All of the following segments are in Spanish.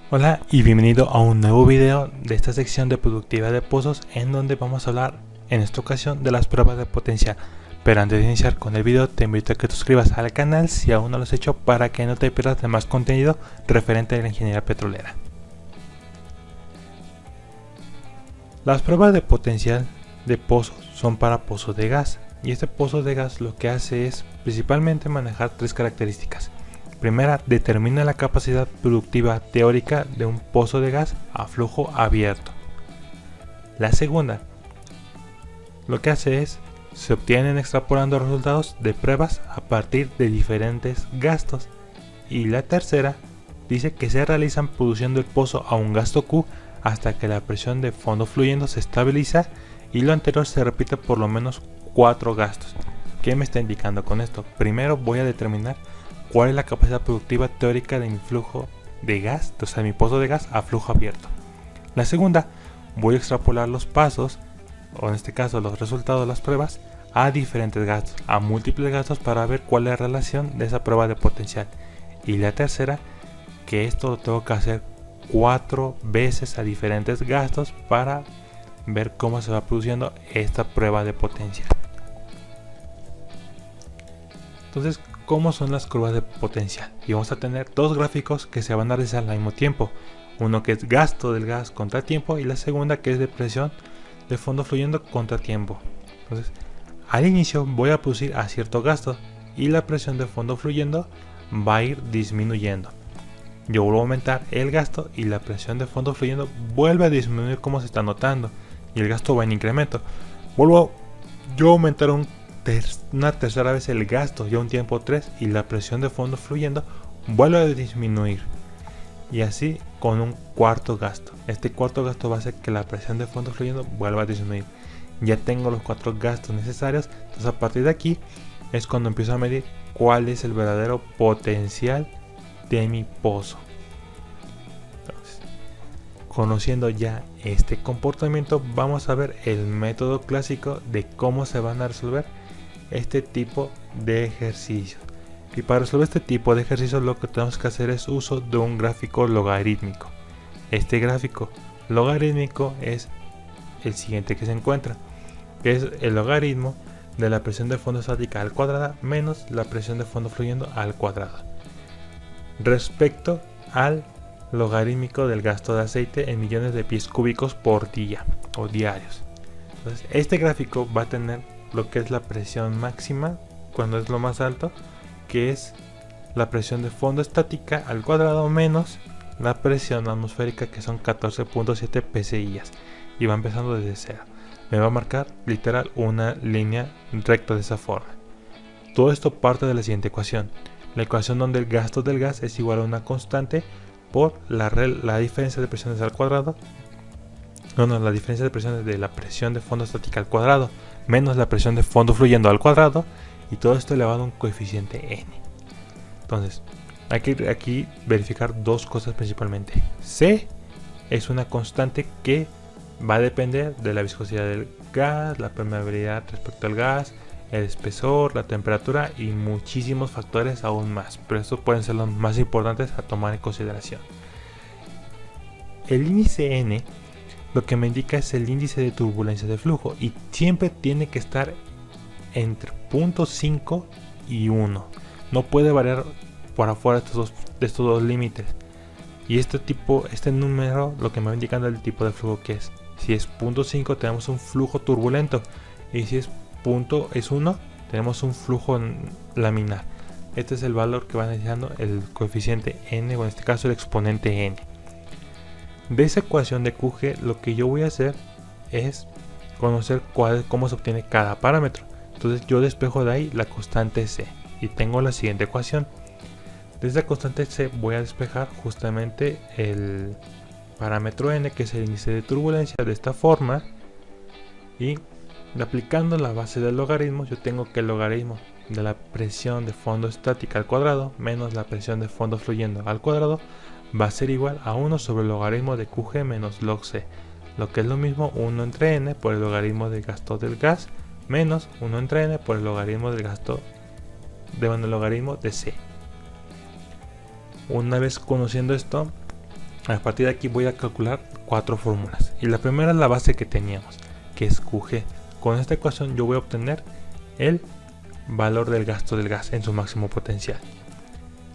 Hola y bienvenido a un nuevo video de esta sección de productividad de pozos, en donde vamos a hablar en esta ocasión de las pruebas de potencial. Pero antes de iniciar con el video, te invito a que te suscribas al canal si aún no lo has hecho, para que no te pierdas de más contenido referente a la ingeniería petrolera. Las pruebas de potencial de pozos son para pozos de gas, y este pozo de gas lo que hace es principalmente manejar tres características. Primera, determina la capacidad productiva teórica de un pozo de gas a flujo abierto. La segunda, lo que hace es, se obtienen extrapolando resultados de pruebas a partir de diferentes gastos. Y la tercera, dice que se realizan produciendo el pozo a un gasto Q hasta que la presión de fondo fluyendo se estabiliza, y lo anterior se repite por lo menos 4 gastos. ¿Qué me está indicando con esto? Primero voy a determinar cuál es la capacidad productiva teórica de mi flujo de gas, o sea, mi pozo de gas a flujo abierto. La segunda, voy a extrapolar los pasos, o en este caso los resultados de las pruebas, a diferentes gastos, a múltiples gastos, para ver cuál es la relación de esa prueba de potencial. Y la tercera, que esto lo tengo que hacer 4 veces a diferentes gastos para ver cómo se va produciendo esta prueba de potencial. Entonces, ¿cómo son las curvas de potencial? Y vamos a tener dos gráficos que se van a realizar al mismo tiempo. Uno que es gasto del gas contra tiempo, y la segunda que es de presión de fondo fluyendo contra tiempo. Entonces, al inicio voy a producir a cierto gasto y la presión de fondo fluyendo va a ir disminuyendo. Yo vuelvo a aumentar el gasto y la presión de fondo fluyendo vuelve a disminuir, como se está notando, y el gasto va en incremento. Vuelvo yo a aumentar una tercera vez el gasto, ya un tiempo 3, y la presión de fondo fluyendo vuelve a disminuir, y así con un cuarto gasto. Este cuarto gasto va a hacer que la presión de fondo fluyendo vuelva a disminuir. Ya tengo los 4 gastos necesarios. Entonces, a partir de aquí es cuando empiezo a medir cuál es el verdadero potencial de mi pozo. Entonces, conociendo ya este comportamiento, vamos a ver el método clásico de cómo se van a resolver este tipo de ejercicios. Y para resolver este tipo de ejercicios, lo que tenemos que hacer es uso de un gráfico logarítmico. Este gráfico logarítmico es el siguiente que se encuentra, que es el logaritmo de la presión de fondo estática al cuadrado menos la presión de fondo fluyendo al cuadrado, respecto al logarítmico del gasto de aceite en millones de pies cúbicos por día o diarios. Entonces, este gráfico va a tener lo que es la presión máxima cuando es lo más alto, que es la presión de fondo estática al cuadrado menos la presión atmosférica, que son 14.7 psi, y va empezando desde cero. Me va a marcar literal una línea recta de esa forma. Todo esto parte de la siguiente ecuación, la ecuación donde el gasto del gas es igual a una constante por la diferencia de presiones al cuadrado, la diferencia de presiones de la presión de fondo estática al cuadrado menos la presión de fondo fluyendo al cuadrado, y todo esto elevado a un coeficiente n. Entonces, hay que aquí verificar dos cosas principalmente. C es una constante que va a depender de la viscosidad del gas, la permeabilidad respecto al gas, el espesor, la temperatura y muchísimos factores aún más, pero estos pueden ser los más importantes a tomar en consideración. El índice n lo que me indica es el índice de turbulencia de flujo, y siempre tiene que estar entre 0.5 y 1. No puede variar por afuera de estos dos límites. Y este número lo que me va indicando el tipo de flujo que es. Si es 0.5 tenemos un flujo turbulento, y si es 1 tenemos un flujo laminar. Este es el valor que va indicando el coeficiente n, o en este caso el exponente n. De esa ecuación de QG, lo que yo voy a hacer es conocer cómo se obtiene cada parámetro. Entonces yo despejo de ahí la constante C y tengo la siguiente ecuación. De esta constante C voy a despejar justamente el parámetro n, que es el índice de turbulencia, de esta forma, y aplicando la base del logaritmo, yo tengo que el logaritmo de la presión de fondo estática al cuadrado menos la presión de fondo fluyendo al cuadrado va a ser igual a 1 sobre el logaritmo de QG menos log C, lo que es lo mismo 1 entre n por el logaritmo del gasto del gas menos 1 entre n por el logaritmo del gasto el logaritmo de C. Una vez conociendo esto, A partir de aquí voy a calcular 4 fórmulas. Y la primera es la base que teníamos, que es QG. Con esta ecuación yo voy a obtener el valor del gasto del gas en su máximo potencial.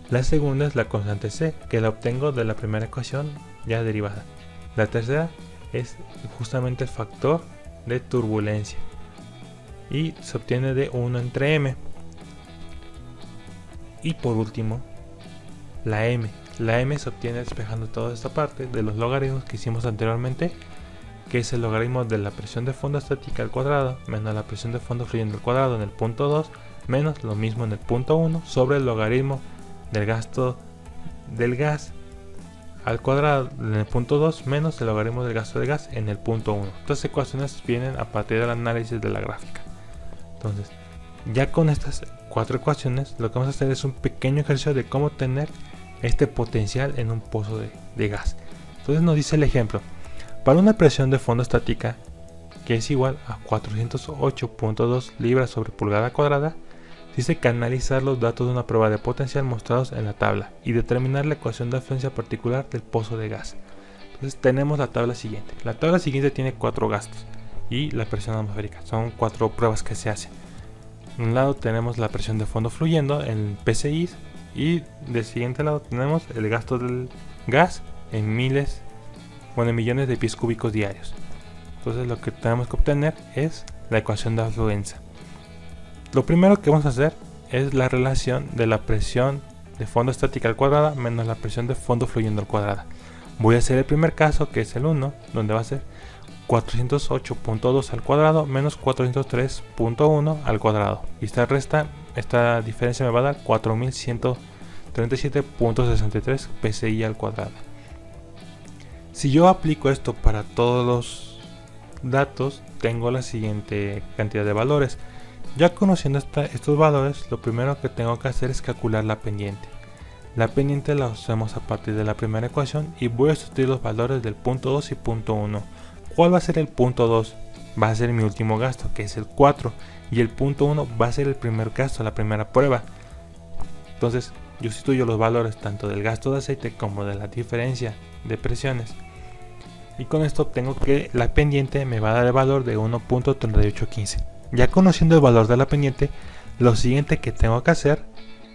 La segunda es la constante C, que la obtengo de la primera ecuación ya derivada. La tercera es justamente el factor de turbulencia y se obtiene de 1 entre m. Y por último, la m. La m se obtiene despejando toda esta parte de los logaritmos que hicimos anteriormente, que es el logaritmo de la presión de fondo estática al cuadrado menos la presión de fondo fluyendo al cuadrado en el punto 2 menos lo mismo en el punto 1 sobre el logaritmo del gasto del gas al cuadrado en el punto 2 menos el logaritmo del gasto de gas en el punto 1. Estas ecuaciones vienen a partir del análisis de la gráfica. Entonces, ya con estas 4 ecuaciones, lo que vamos a hacer es un pequeño ejercicio de cómo tener este potencial en un pozo de gas. Entonces nos dice el ejemplo: para una presión de fondo estática que es igual a 408.2 libras sobre pulgada cuadrada, dice que analizar los datos de una prueba de potencial mostrados en la tabla y determinar la ecuación de afluencia particular del pozo de gas. Entonces tenemos la tabla siguiente. La tabla siguiente tiene 4 gastos y la presión atmosférica. Son 4 pruebas que se hacen. De un lado tenemos la presión de fondo fluyendo en PSI y del siguiente lado tenemos el gasto del gas en millones de pies cúbicos diarios. Entonces lo que tenemos que obtener es la ecuación de afluencia. Lo primero que vamos a hacer es la relación de la presión de fondo estática al cuadrado menos la presión de fondo fluyendo al cuadrado. Voy a hacer el primer caso, que es el 1, donde va a ser 408.2 al cuadrado menos 403.1 al cuadrado. Y esta diferencia me va a dar 4137.63 PSI al cuadrado. Si yo aplico esto para todos los datos, tengo la siguiente cantidad de valores. Ya conociendo estos valores, lo primero que tengo que hacer es calcular la pendiente. La pendiente la hacemos a partir de la primera ecuación y voy a sustituir los valores del punto 2 y punto 1. ¿Cuál va a ser el punto 2? Va a ser mi último gasto, que es el 4, y el punto 1 va a ser el primer gasto, la primera prueba. Entonces yo sustituyo los valores tanto del gasto de aceite como de la diferencia de presiones. Y con esto obtengo que la pendiente me va a dar el valor de 1.3815. Ya conociendo el valor de la pendiente, lo siguiente que tengo que hacer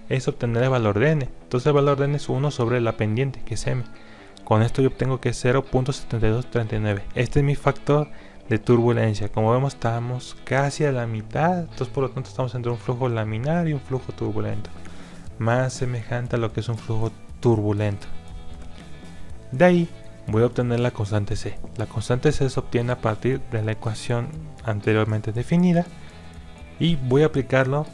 es obtener el valor de n. Entonces el valor de n es 1 sobre la pendiente, que es m. Con esto yo obtengo que es 0.7239. Este es mi factor de turbulencia. Como vemos, estamos casi a la mitad. Entonces por lo tanto estamos entre un flujo laminar y un flujo turbulento, más semejante a lo que es un flujo turbulento. De ahí voy a obtener la constante C. La constante C se obtiene a partir de la ecuación anteriormente definida y voy a aplicarlo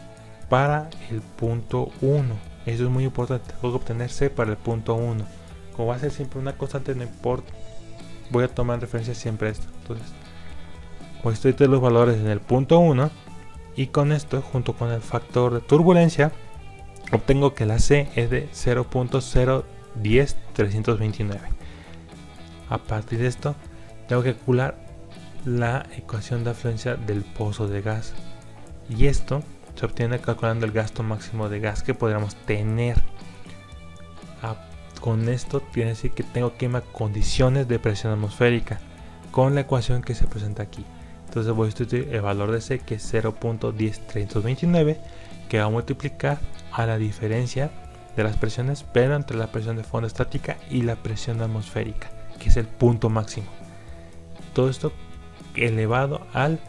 para el punto 1. Eso es muy importante. Tengo que obtener C para el punto 1. Como va a ser siempre una constante, no importa, voy a tomar en referencia siempre esto. Entonces voy a estudiar los valores en el punto 1 y con esto, junto con el factor de turbulencia, obtengo que la C es de 0.010329. A partir de esto tengo que calcular la ecuación de afluencia del pozo de gas, y esto se obtiene calculando el gasto máximo de gas que podríamos tener. Con esto quiere decir que tengo que irme a condiciones de presión atmosférica con la ecuación que se presenta aquí. Entonces voy a sustituir el valor de C, que es 0.10329, que va a multiplicar a la diferencia de las presiones, pero entre la presión de fondo estática y la presión atmosférica, que es el punto máximo. Todo esto elevado al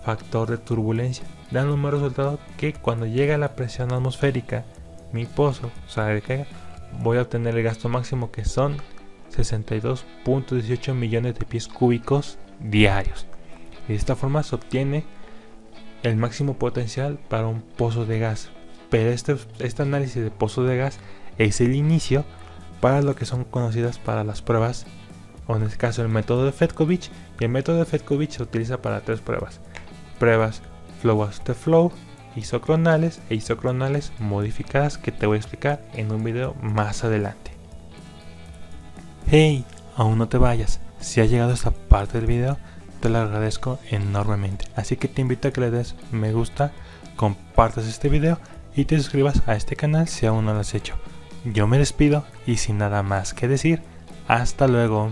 factor de turbulencia, dando un resultado que cuando llega a la presión atmosférica, mi pozo, o sea, voy a obtener el gasto máximo, que son 62.18 millones de pies cúbicos diarios. Y de esta forma se obtiene el máximo potencial para un pozo de gas. Pero este análisis de pozo de gas es el inicio para lo que son conocidas para las pruebas, o en este caso el método de Fedkovich. Y el método de Fedkovich se utiliza para 3 pruebas: pruebas flow after flow, isocronales e isocronales modificadas, que te voy a explicar en un video más adelante. Hey, aún no te vayas. Si has llegado a esta parte del video, te lo agradezco enormemente. Así que te invito a que le des me gusta, compartas este video y te suscribas a este canal si aún no lo has hecho. Yo me despido y sin nada más que decir, Hasta luego.